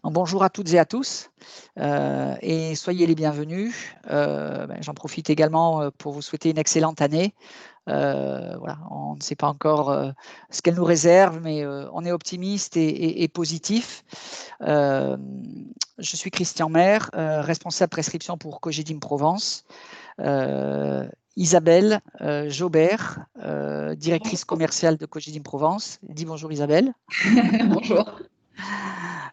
Bonjour à toutes et à tous et soyez les bienvenus. J'en profite également pour vous souhaiter une excellente année. Voilà, on ne sait pas encore ce qu'elle nous réserve, mais on est optimiste et positif. Je suis Christian Maire, responsable prescription pour Cogedim Provence. Isabelle Jaubert, directrice commerciale de Cogedim Provence. Dis bonjour Isabelle. Bonjour.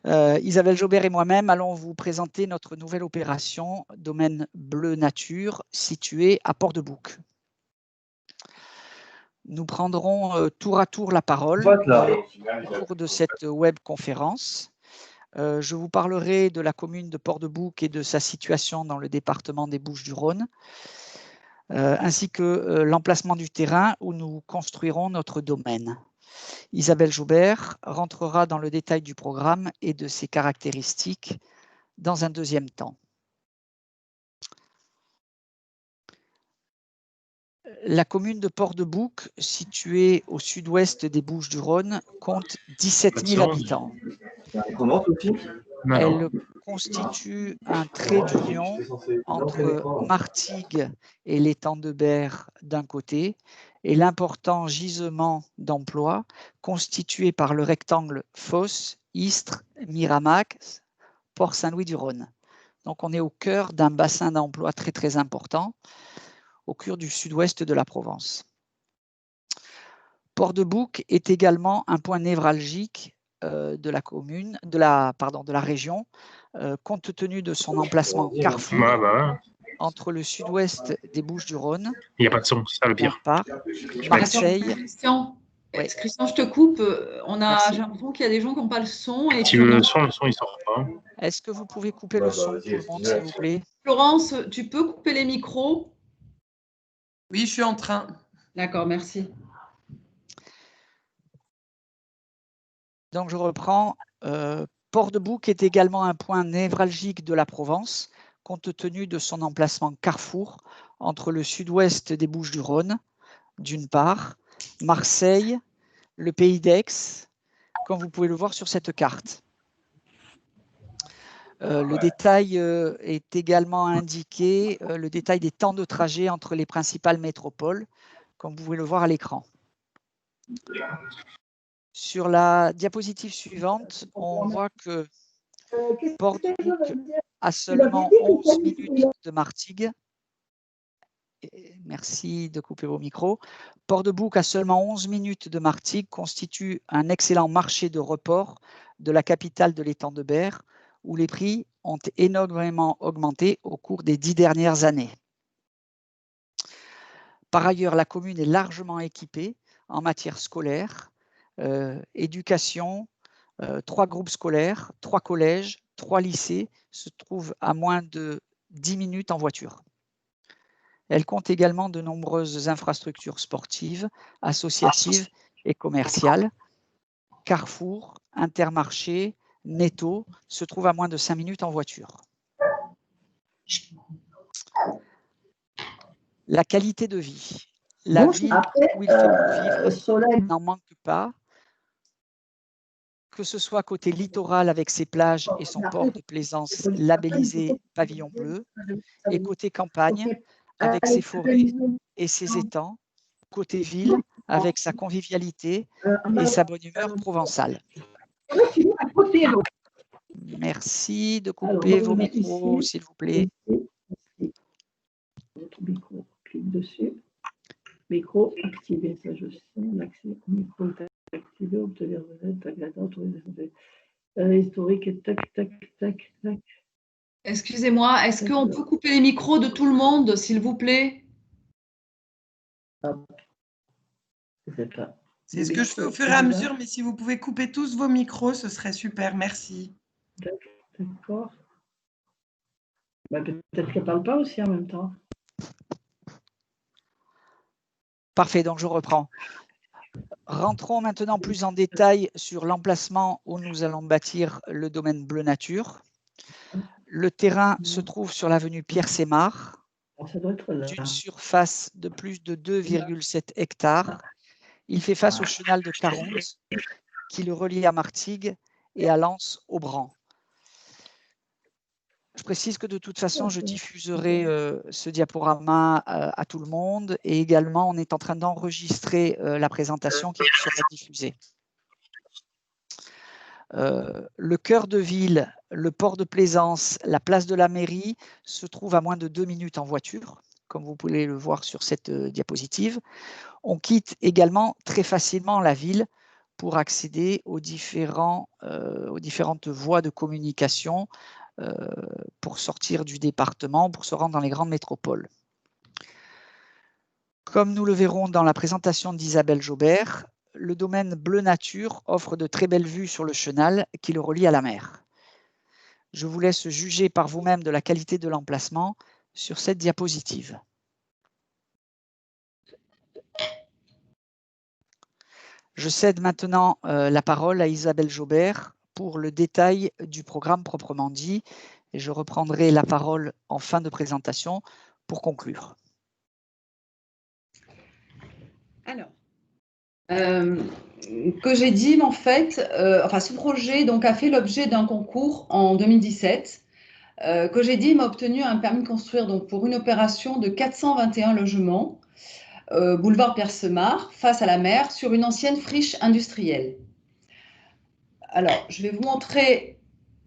Isabelle Jaubert et moi-même allons vous présenter notre nouvelle opération Domaine Bleu Nature située à Port-de-Bouc. Nous prendrons tour à tour la parole au cours de cette webconférence. Je vous parlerai de la commune de Port-de-Bouc et de sa situation dans le département des Bouches-du-Rhône, ainsi que l'emplacement du terrain où nous construirons notre domaine. Isabelle Jaubert rentrera dans le détail du programme et de ses caractéristiques dans un deuxième temps. La commune de Port-de-Bouc, située au sud-ouest des Bouches-du-Rhône, compte 17 000 habitants. Elle constitue un trait d'union entre Martigues et l'étang de Berre d'un côté et l'important gisement d'emplois constitué par le rectangle Fos, Istres, Miramax, Port-Saint-Louis-du-Rhône. Donc on est au cœur d'un bassin d'emploi très très important au cœur du sud-ouest de la Provence. Port-de-Bouc est également un point névralgique de la commune, de la région, compte tenu de son emplacement carrefour entre le sud-ouest des Bouches-du-Rhône. Il n'y a pas de son, c'est ça le pire. Marseille. Christian, je te coupe. J'ai l'impression qu'il y a des gens qui n'ont pas le son. Et le son, il sort pas. Est-ce que vous pouvez couper le son, tout le monde, s'il vous plaît? Florence, tu peux couper les micros? Oui, je suis en train. D'accord, merci. Donc, je reprends. Port-de-Bouc est également un point névralgique de la Provence, compte tenu de son emplacement carrefour entre le sud-ouest des Bouches-du-Rhône, d'une part, Marseille, le pays d'Aix, comme vous pouvez le voir sur cette carte. Le détail est également indiqué, le détail des temps de trajet entre les principales métropoles, comme vous pouvez le voir à l'écran. Sur la diapositive suivante, on voit que Port-de-Bouc a seulement 11 minutes de Martigues. Merci de couper vos micros. Port-de-Bouc a seulement 11 minutes de Martigues, constitue un excellent marché de report de la capitale de l'étang de Berre, où les prix ont énormément augmenté au cours des 10 dernières années. Par ailleurs, la commune est largement équipée en matière scolaire, éducation, 3 groupes scolaires, 3 collèges, 3 lycées se trouvent à moins de 10 minutes en voiture. Elle compte également de nombreuses infrastructures sportives, associatives et commerciales. Carrefour, Intermarché, Netto se trouvent à moins de 5 minutes en voiture. La qualité de vie. La ville où il fait bon vivre n'en manque pas, que ce soit côté littoral avec ses plages et son port de plaisance labellisé Pavillon Bleu, et côté campagne avec ses forêts et ses étangs, côté ville avec sa convivialité et sa bonne humeur provençale. Merci de couper vos micros, s'il vous plaît. Votre micro, clique dessus. Micro activé, ça je sais. L'accès au micro est activé, obtenir de l'aide, tac, la autorisation historique, tac, tac, tac, tac. Excusez-moi, est-ce qu'on peut couper les micros de tout le monde, s'il vous plaît? C'est ce que je fais au fur et à mesure, mais si vous pouvez couper tous vos micros, ce serait super, merci. D'accord. Peut-être qu'elle ne parle pas aussi en même temps. Parfait, donc je reprends. Rentrons maintenant plus en détail sur l'emplacement où nous allons bâtir le domaine Bleu Nature. Le terrain se trouve sur l'avenue Pierre-Sémard, d'une surface de plus de 2,7 hectares. Il fait face au chenal de Caronte, qui le relie à Martigues et à Lens-Aubran. Je précise que de toute façon, je diffuserai ce diaporama à tout le monde et également, on est en train d'enregistrer la présentation qui sera diffusée. Le cœur de ville, le port de plaisance, la place de la mairie se trouvent à moins de 2 minutes en voiture, comme vous pouvez le voir sur cette diapositive. On quitte également très facilement la ville pour accéder aux différentes voies de communication pour sortir du département, pour se rendre dans les grandes métropoles. Comme nous le verrons dans la présentation d'Isabelle Jobert, le domaine Bleu Nature offre de très belles vues sur le chenal qui le relie à la mer. Je vous laisse juger par vous-même de la qualité de l'emplacement sur cette diapositive. Je cède maintenant la parole à Isabelle Jobert pour le détail du programme proprement dit et je reprendrai la parole en fin de présentation pour conclure. Alors, Cogedim, en fait, ce projet donc, a fait l'objet d'un concours en 2017. Cogedim a obtenu un permis de construire donc, pour une opération de 421 logements, boulevard Pierre-Semard, face à la mer, sur une ancienne friche industrielle. Alors, je vais vous montrer,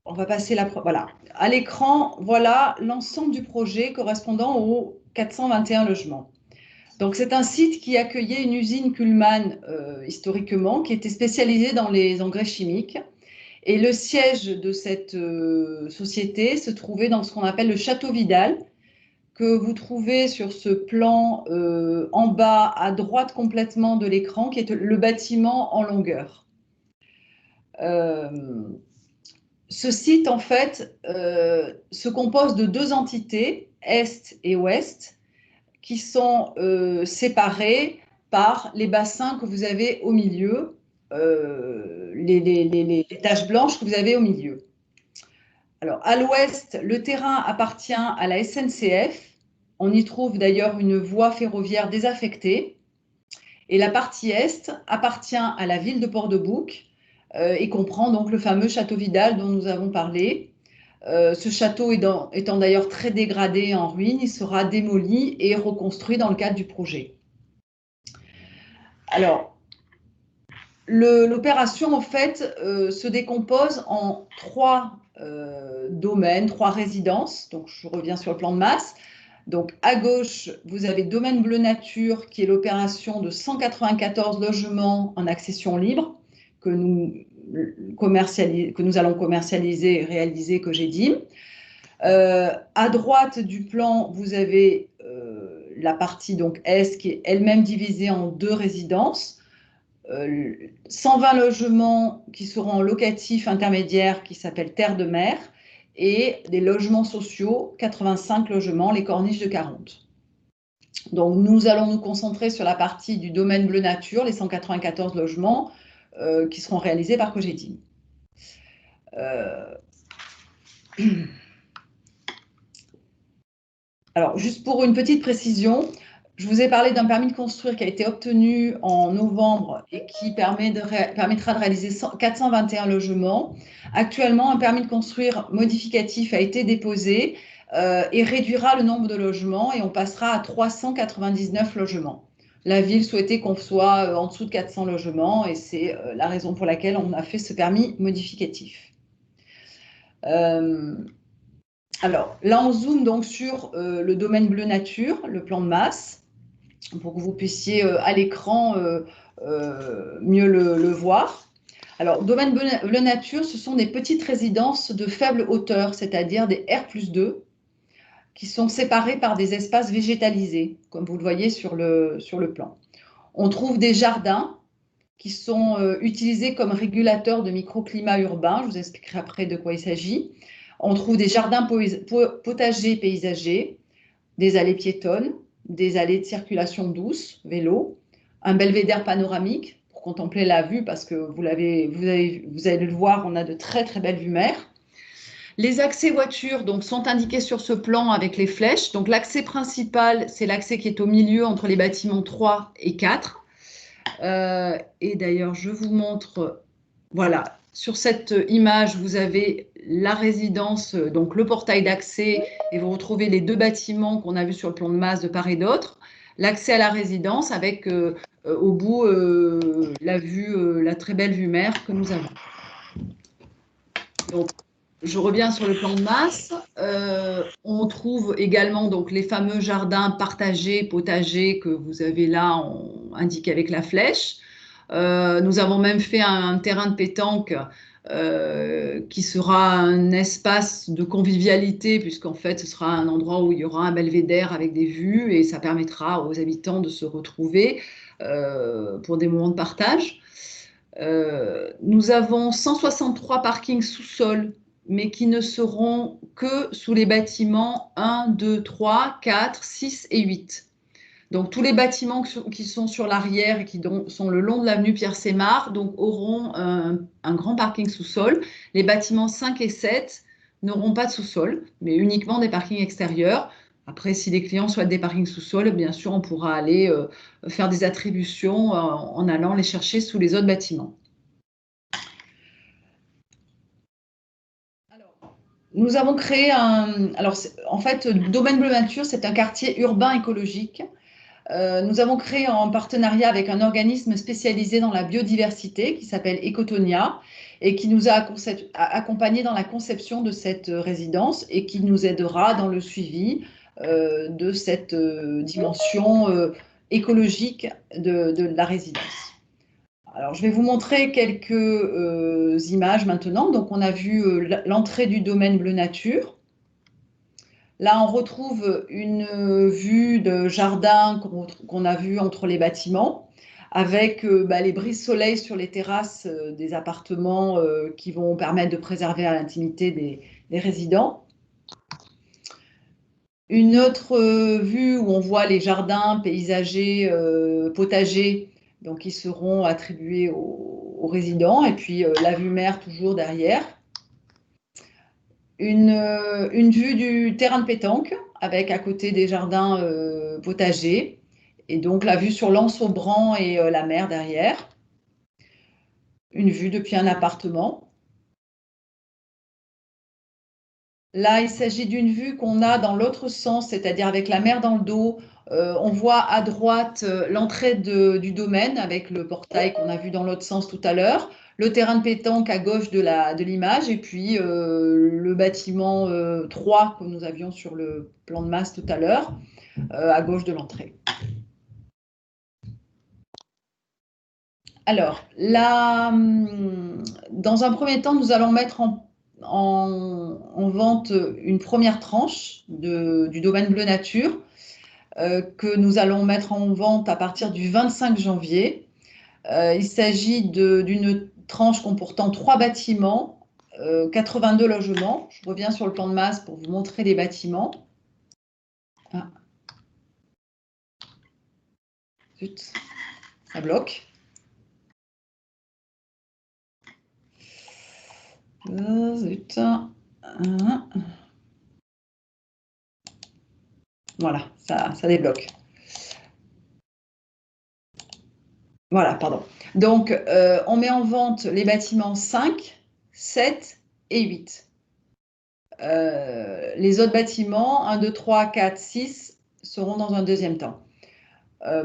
on va passer voilà. À l'écran, voilà l'ensemble du projet correspondant aux 421 logements. Donc, c'est un site qui accueillait une usine Kuhlmann historiquement, qui était spécialisée dans les engrais chimiques. Et le siège de cette société se trouvait dans ce qu'on appelle le Château Vidal, que vous trouvez sur ce plan en bas à droite complètement de l'écran, qui est le bâtiment en longueur. Ce site, en fait, se compose de 2 entités, Est et Ouest, qui sont séparées par les bassins que vous avez au milieu, les taches blanches que vous avez au milieu. Alors, à l'ouest, le terrain appartient à la SNCF. On y trouve d'ailleurs une voie ferroviaire désaffectée. Et la partie est appartient à la ville de Port-de-Bouc et comprend donc le fameux château Vidal dont nous avons parlé. Ce château étant d'ailleurs très dégradé en ruine, il sera démoli et reconstruit dans le cadre du projet. Alors, l'opération, en fait, se décompose en 3 domaines, 3 résidences. Donc, je reviens sur le plan de masse. Donc, à gauche, vous avez Domaine Bleu Nature, qui est l'opération de 194 logements en accession libre que nous allons commercialiser et réaliser Cogedim. À droite du plan, vous avez la partie donc Est qui est elle-même divisée en 2 résidences. 120 logements qui seront locatifs intermédiaires qui s'appellent Terre de Mer et des logements sociaux, 85 logements, les Corniches de 40. Donc, nous allons nous concentrer sur la partie du domaine Bleu Nature, les 194 logements qui seront réalisés par Cogedim. Alors, juste pour une petite précision, je vous ai parlé d'un permis de construire qui a été obtenu en novembre et qui permettra de réaliser 421 logements. Actuellement, un permis de construire modificatif a été déposé et réduira le nombre de logements et on passera à 399 logements. La ville souhaitait qu'on soit en dessous de 400 logements et c'est la raison pour laquelle on a fait ce permis modificatif. Alors, là, on zoome donc sur le domaine Bleu Nature, le plan de masse, pour que vous puissiez à l'écran mieux le voir. Alors, domaine Bleu Nature, ce sont des petites résidences de faible hauteur, c'est-à-dire des R+2, qui sont séparées par des espaces végétalisés, comme vous le voyez sur le plan. On trouve des jardins qui sont utilisés comme régulateurs de microclimat urbain. Je vous expliquerai après de quoi il s'agit. On trouve des jardins potagers paysagers, des allées piétonnes, des allées de circulation douce, vélo, un belvédère panoramique pour contempler la vue parce que vous allez le voir, on a de très très belles vues mer. Les accès voitures donc, sont indiqués sur ce plan avec les flèches. Donc l'accès principal, c'est l'accès qui est au milieu entre les bâtiments 3 et 4. Et d'ailleurs, je vous montre, voilà, sur cette image, vous avez la résidence, donc le portail d'accès, et vous retrouvez les deux bâtiments qu'on a vus sur le plan de masse de part et d'autre. L'accès à la résidence avec au bout la très belle vue mer que nous avons. Donc, je reviens sur le plan de masse. On trouve également donc, les fameux jardins partagés, potagers que vous avez là indiqués avec la flèche. Nous avons même fait un terrain de pétanque qui sera un espace de convivialité, puisqu'en fait, ce sera un endroit où il y aura un belvédère avec des vues et ça permettra aux habitants de se retrouver pour des moments de partage. Nous avons 163 parkings sous-sol, mais qui ne seront que sous les bâtiments 1, 2, 3, 4, 6 et 8. Donc, tous les bâtiments qui sont sur l'arrière et qui sont le long de l'avenue Pierre-Sémard auront un grand parking sous-sol. Les bâtiments 5 et 7 n'auront pas de sous-sol, mais uniquement des parkings extérieurs. Après, si les clients souhaitent des parkings sous-sol, bien sûr, on pourra aller faire des attributions en allant les chercher sous les autres bâtiments. Nous avons créé en fait, Domaine Bleu Nature, c'est un quartier urbain écologique. Nous avons créé en partenariat avec un organisme spécialisé dans la biodiversité qui s'appelle Ecotonia et qui nous a accompagnés dans la conception de cette résidence et qui nous aidera dans le suivi de cette dimension écologique de la résidence. Alors, je vais vous montrer quelques images maintenant. Donc, on a vu l'entrée du domaine Bleu Nature. Là, on retrouve une vue de jardin qu'on a vue entre les bâtiments, avec les brises-soleil sur les terrasses des appartements qui vont permettre de préserver l'intimité des résidents. Une autre vue où on voit les jardins paysagers, potagers, donc qui seront attribués aux résidents, et puis la vue mer toujours derrière. Une vue du terrain de pétanque avec à côté des jardins potagers et donc la vue sur l'Anse-au-Bran et la mer derrière. Une vue depuis un appartement. Là, il s'agit d'une vue qu'on a dans l'autre sens, c'est-à-dire avec la mer dans le dos. On voit à droite l'entrée du domaine avec le portail qu'on a vu dans l'autre sens tout à l'heure. Le terrain de pétanque à gauche de l'image et puis le bâtiment 3 que nous avions sur le plan de masse tout à l'heure, à gauche de l'entrée. Alors, là, dans un premier temps, nous allons mettre en vente une première tranche du domaine Bleu Nature que nous allons mettre en vente à partir du 25 janvier. Il s'agit d'une tranche comportant 3 bâtiments, 82 logements. Je reviens sur le plan de masse pour vous montrer les bâtiments. Ah. Zut, ça bloque. Zut. Voilà, ça débloque. Voilà, pardon. Donc, on met en vente les bâtiments 5, 7 et 8. Les autres bâtiments, 1, 2, 3, 4, 6, seront dans un deuxième temps.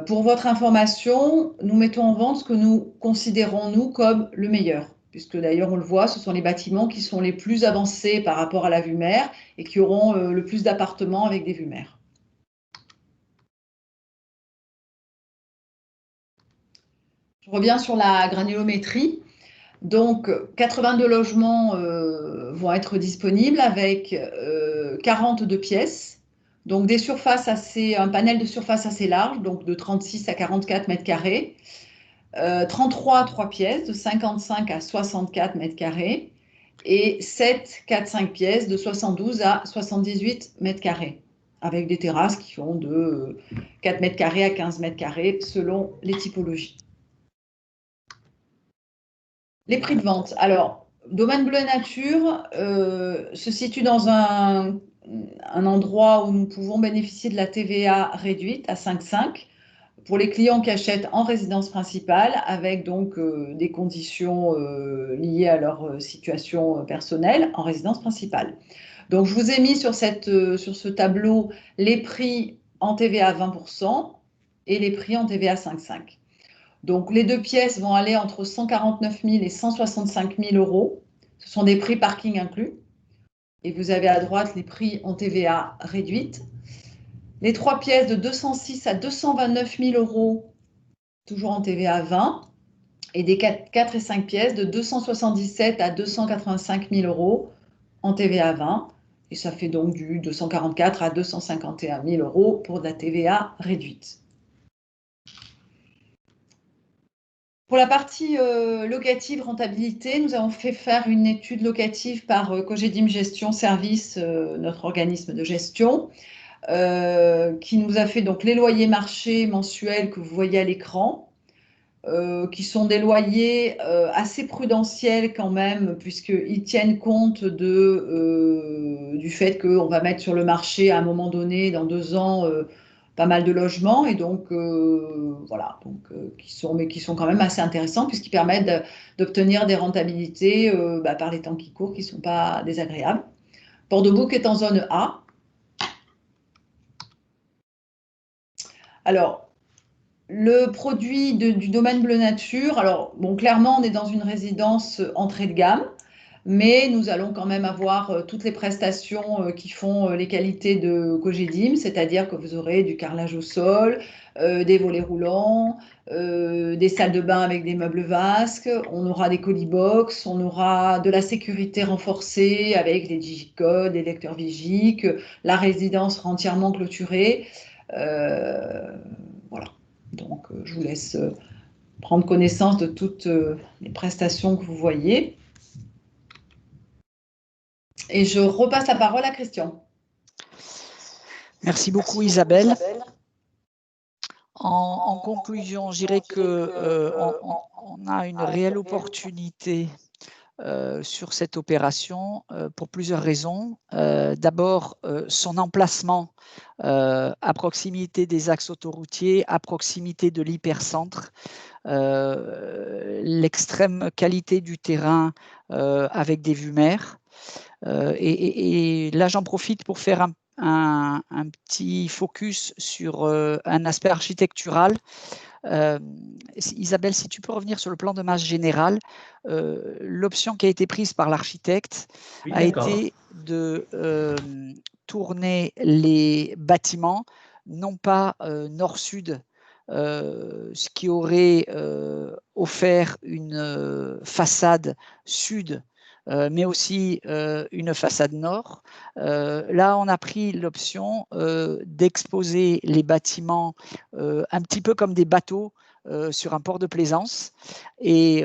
Pour votre information, nous mettons en vente ce que nous considérons, nous, comme le meilleur, puisque d'ailleurs, on le voit, ce sont les bâtiments qui sont les plus avancés par rapport à la vue mer et qui auront le plus d'appartements avec des vues mer. Je reviens sur la granulométrie. Donc, 82 logements vont être disponibles avec 42 pièces. Donc, un panel de surface assez large, donc de 36 à 44 mètres carrés. 33 à 3 pièces, de 55 à 64 mètres carrés. Et 7, 4, 5 pièces, de 72 à 78 mètres carrés. Avec des terrasses qui vont de 4 mètres carrés à 15 mètres carrés selon les typologies. Les prix de vente. Alors, Domaine Bleu Nature se situe dans un endroit où nous pouvons bénéficier de la TVA réduite à 5,5 pour les clients qui achètent en résidence principale, avec donc des conditions liées à leur situation personnelle en résidence principale. Donc, je vous ai mis sur ce tableau les prix en TVA 20% et les prix en TVA 5,5. Donc, les 2 pièces vont aller entre 149 000 et 165 000 euros. Ce sont des prix parking inclus. Et vous avez à droite les prix en TVA réduite. Les 3 pièces de 206 à 229 000 euros, toujours en TVA 20. Et des 4 et 5 pièces de 277 à 285 000 euros en TVA 20. Et ça fait donc du 244 à 251 000 euros pour de la TVA réduite. Pour la partie locative rentabilité, nous avons fait faire une étude locative par Cogedim Gestion Service, notre organisme de gestion, qui nous a fait donc les loyers marchés mensuels que vous voyez à l'écran, qui sont des loyers assez prudentiels quand même, puisqu'ils tiennent compte du fait qu'on va mettre sur le marché à un moment donné, dans 2 ans, pas mal de logements, et donc voilà, qui sont quand même assez intéressants, puisqu'ils permettent d'obtenir des rentabilités par les temps qui courent, qui ne sont pas désagréables. Port-de-Bouc est en zone A. Alors, le produit du domaine bleu nature, alors bon, clairement on est dans une résidence entrée de gamme, mais nous allons quand même avoir toutes les prestations qui font les qualités de Cogedim, c'est-à-dire que vous aurez du carrelage au sol, des volets roulants, des salles de bain avec des meubles vasques, on aura des colibox, on aura de la sécurité renforcée avec des digicodes, des lecteurs Vigic, la résidence sera entièrement clôturée. Voilà. Donc, je vous laisse prendre connaissance de toutes les prestations que vous voyez. Et je repasse la parole à Christian. Merci beaucoup Isabelle. En conclusion, je dirais qu'on a une réelle opportunité sur cette opération pour plusieurs raisons. D'abord, son emplacement à proximité des axes autoroutiers, à proximité de l'hypercentre, l'extrême qualité du terrain avec des vues mer. Et là, j'en profite pour faire un petit focus sur un aspect architectural. Isabelle, si tu peux revenir sur le plan de masse général, l'option qui a été prise par l'architecte a été de tourner les bâtiments, non pas nord-sud, ce qui aurait offert une façade sud, mais aussi une façade nord. Là, on a pris l'option d'exposer les bâtiments un petit peu comme des bateaux sur un port de plaisance, et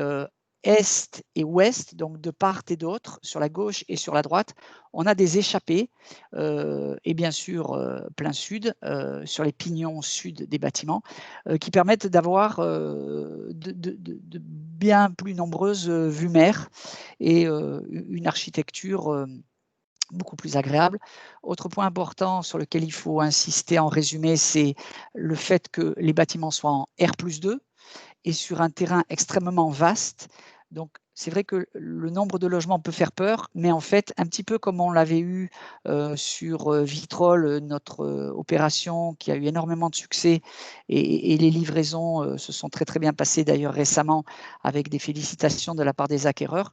est et ouest, donc de part et d'autre, sur la gauche et sur la droite, on a des échappées, et bien sûr plein sud, sur les pignons sud des bâtiments, qui permettent d'avoir de bien plus nombreuses vues mer et une architecture beaucoup plus agréable. Autre point important sur lequel il faut insister en résumé, c'est le fait que les bâtiments soient en R+2 et sur un terrain extrêmement vaste. Donc, c'est vrai que le nombre de logements peut faire peur, mais en fait, un petit peu comme on l'avait eu sur Vitrolles, notre opération qui a eu énormément de succès, et les livraisons se sont très très bien passées d'ailleurs récemment, avec des félicitations de la part des acquéreurs.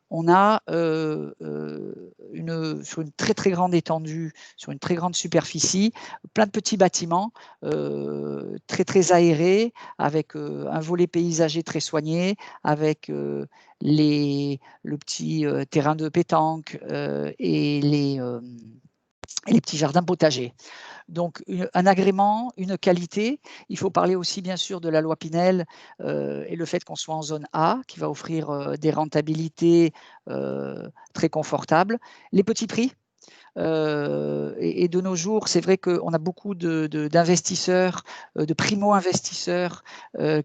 On a sur une très très grande étendue, sur une très grande superficie, plein de petits bâtiments très très aérés, avec un volet paysager très soigné, avec le petit terrain de pétanque et les petits jardins potagers. Donc, un agrément, une qualité. Il faut parler aussi, bien sûr, de la loi Pinel et le fait qu'on soit en zone A, qui va offrir des rentabilités très confortables. Les petits prix. Et de nos jours, c'est vrai qu'on a beaucoup d'investisseurs, de primo-investisseurs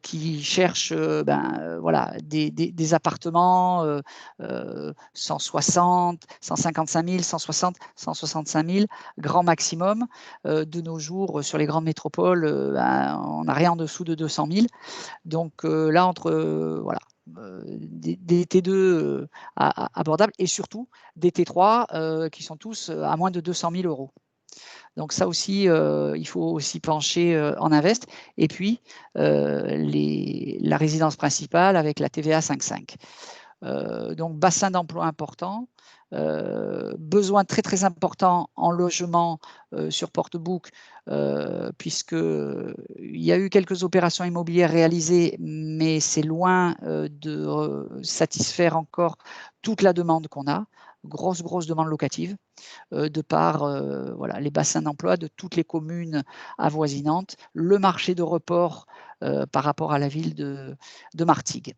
qui cherchent voilà, des appartements 160, 155 000, 160, 165 000, grand maximum. De nos jours, sur les grandes métropoles, on n'a rien en dessous de 200 000. Donc là, entre voilà, des T2 abordables et surtout des T3 qui sont tous à moins de 200 000 euros. Donc ça aussi, il faut aussi pencher en invest. Et puis, la résidence principale avec la TVA 5,5. Donc bassin d'emploi important, besoin très très important en logement sur Portbouc, puisqu'il y a eu quelques opérations immobilières réalisées, mais c'est loin de satisfaire encore toute la demande qu'on a. Grosse demande locative, de par voilà, les bassins d'emploi de toutes les communes avoisinantes, le marché de report par rapport à la ville de Martigues.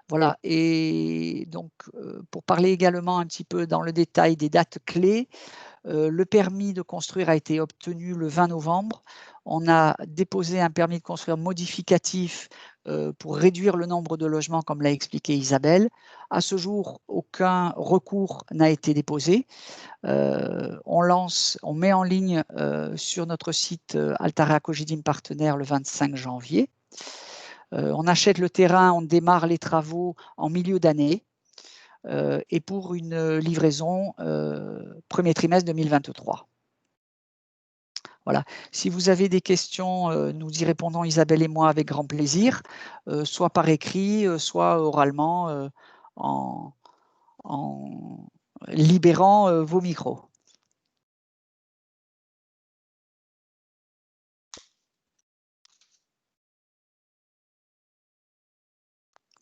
Voilà, et donc pour parler également un petit peu dans le détail des dates clés, le permis de construire a été obtenu le 20 novembre. On a déposé un permis de construire modificatif pour réduire le nombre de logements, comme l'a expliqué Isabelle. À ce jour, aucun recours n'a été déposé. On met en ligne sur notre site Altarea Cogidim Partenaire le 25 janvier. On achète le terrain, on démarre les travaux en milieu d'année et pour une livraison premier trimestre 2023. Voilà. Si vous avez des questions, nous y répondons, Isabelle et moi, avec grand plaisir, soit par écrit, soit oralement, en libérant vos micros.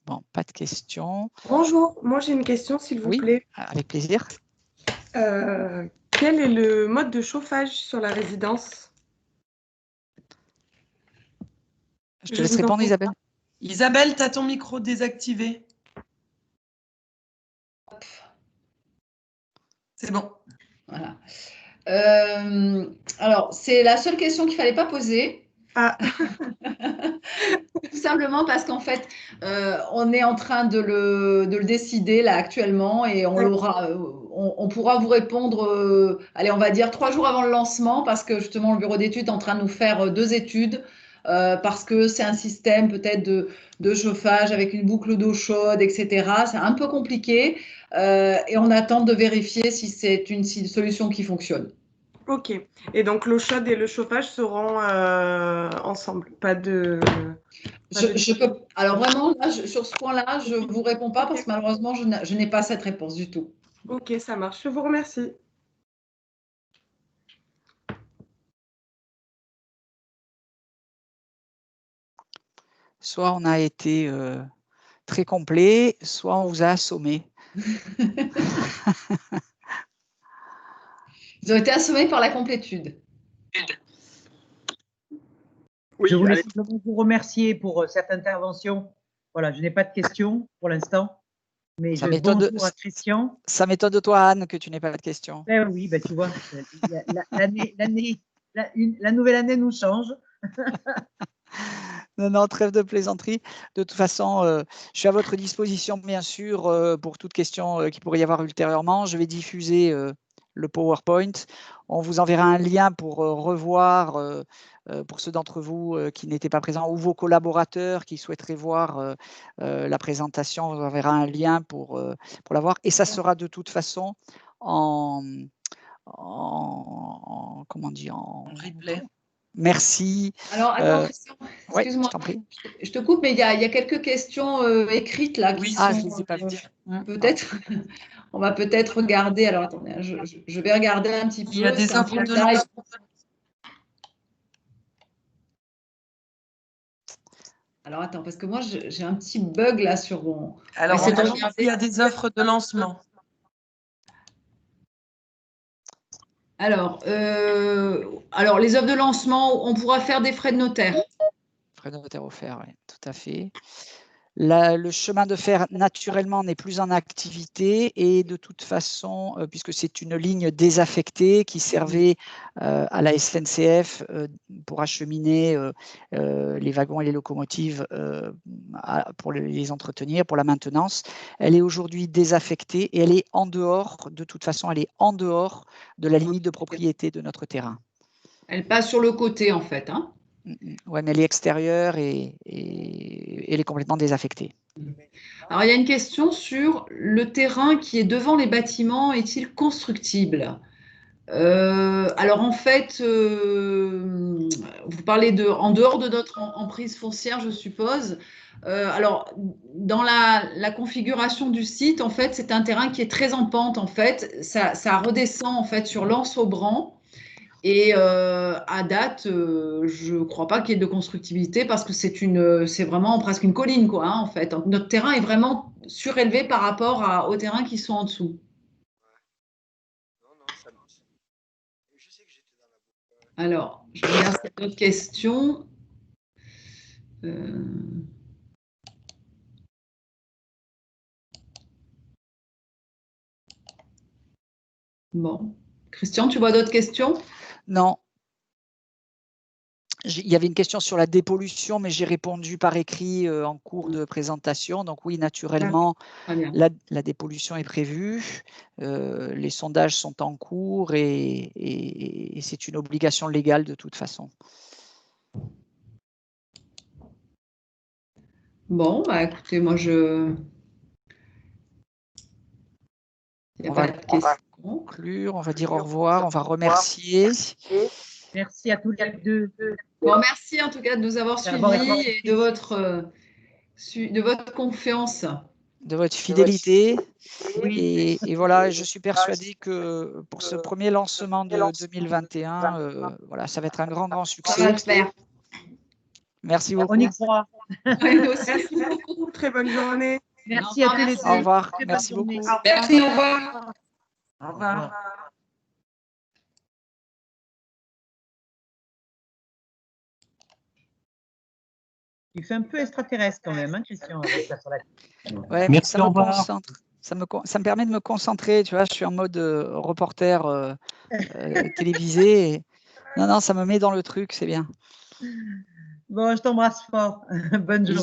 Bon, pas de questions. Bonjour, moi j'ai une question s'il vous plaît. Avec plaisir. Quel est le mode de chauffage sur la résidence? Je te laisse répondre, Isabelle. Isabelle, tu as ton micro désactivé. C'est bon. Voilà. Alors, c'est la seule question qu'il ne fallait pas poser. Ah. Tout simplement parce qu'en fait, on est en train de le décider là actuellement et on pourra vous répondre, allez, on va dire 3 jours avant le lancement parce que justement le bureau d'études est en train de nous faire 2 études parce que c'est un système peut-être de chauffage avec une boucle d'eau chaude, etc. C'est un peu compliqué et on attend de vérifier si c'est une solution qui fonctionne. Ok. Et donc, l'eau chaude et le chauffage seront ensemble. Pas de... Alors vraiment, là, sur ce point-là, je ne vous réponds pas parce que malheureusement, je n'ai pas cette réponse du tout. Ok, ça marche. Je vous remercie. Soit on a été très complet, soit on vous a assommé. Ils ont été assommés par la complétude. Oui, je voulais simplement vous remercier pour cette intervention. Voilà, je n'ai pas de questions pour l'instant. Mais bonjour à Christian. Ça m'étonne de toi, Anne, que tu n'aies pas de questions. Ben oui, ben tu vois, la nouvelle année nous change. Non, trêve de plaisanterie. De toute façon, je suis à votre disposition, bien sûr, pour toute question qu'il pourrait y avoir ultérieurement. Je vais diffuser le PowerPoint. On vous enverra un lien pour revoir, pour ceux d'entre vous qui n'étaient pas présents, ou vos collaborateurs qui souhaiteraient voir la présentation. On vous enverra un lien pour la voir. Et ça sera de toute façon comment on dit, en replay. Merci. Alors, attends, Christian, excuse-moi, ouais, je te coupe, mais il y a quelques questions écrites là qui sont. Je ne les ai pas vues. Peut-être, on va peut-être regarder. Alors, attendez, je vais regarder un petit peu. Il y a des offres de lancement. Alors, attends, parce que moi, j'ai un petit bug là sur mon. Alors, il y a des offres de lancement. Alors, les offres de lancement, on pourra faire des frais de notaire. Frais de notaire offerts, oui, tout à fait. Le chemin de fer, naturellement, n'est plus en activité et de toute façon, puisque c'est une ligne désaffectée qui servait à la SNCF pour acheminer les wagons et les locomotives pour les entretenir, pour la maintenance, elle est aujourd'hui désaffectée et elle est en dehors, de toute façon, elle est en dehors de la limite de propriété de notre terrain. Elle passe sur le côté, en fait, hein. Oui, mais elle est extérieure et elle est complètement désaffectée. Alors, il y a une question sur le terrain qui est devant les bâtiments, est-il constructible? Alors, en fait, vous parlez en dehors de notre emprise foncière, je suppose. Alors, dans la configuration du site, en fait, c'est un terrain qui est très en pente, en fait. Ça redescend, en fait, sur l'Anse-au-Bran. Et à date, je ne crois pas qu'il y ait de constructibilité parce que c'est vraiment presque une colline, quoi, hein, en fait. Donc, notre terrain est vraiment surélevé par rapport aux terrains qui sont en dessous. Alors, je regarde si y a d'autres questions. Bon. Christian, tu vois d'autres questions? Non. Il y avait une question sur la dépollution, mais j'ai répondu par écrit en cours de présentation. Donc oui, naturellement, la dépollution est prévue. Les sondages sont en cours et c'est une obligation légale de toute façon. Bon, bah, écoutez, moi On va conclure, on va dire au revoir, on va remercier. Merci à tous les deux. Bon, merci en tout cas de nous avoir suivis et de votre confiance. De votre fidélité. Et voilà, je suis persuadée que pour ce premier lancement de 2021, voilà, ça va être un grand succès. Ça va le faire. Merci beaucoup. On y croit. Merci beaucoup. Très bonne journée. Merci à tous les deux. Au revoir. Merci beaucoup. Merci, au revoir. Au revoir. Tu fais un peu extraterrestre quand même, hein, Christian, avec ça sur la tête. Ouais, merci, ça me concentre. Ça me permet de me concentrer, tu vois, je suis en mode reporter télévisé. Et... Non, ça me met dans le truc, c'est bien. Bon, je t'embrasse fort. Bonne journée.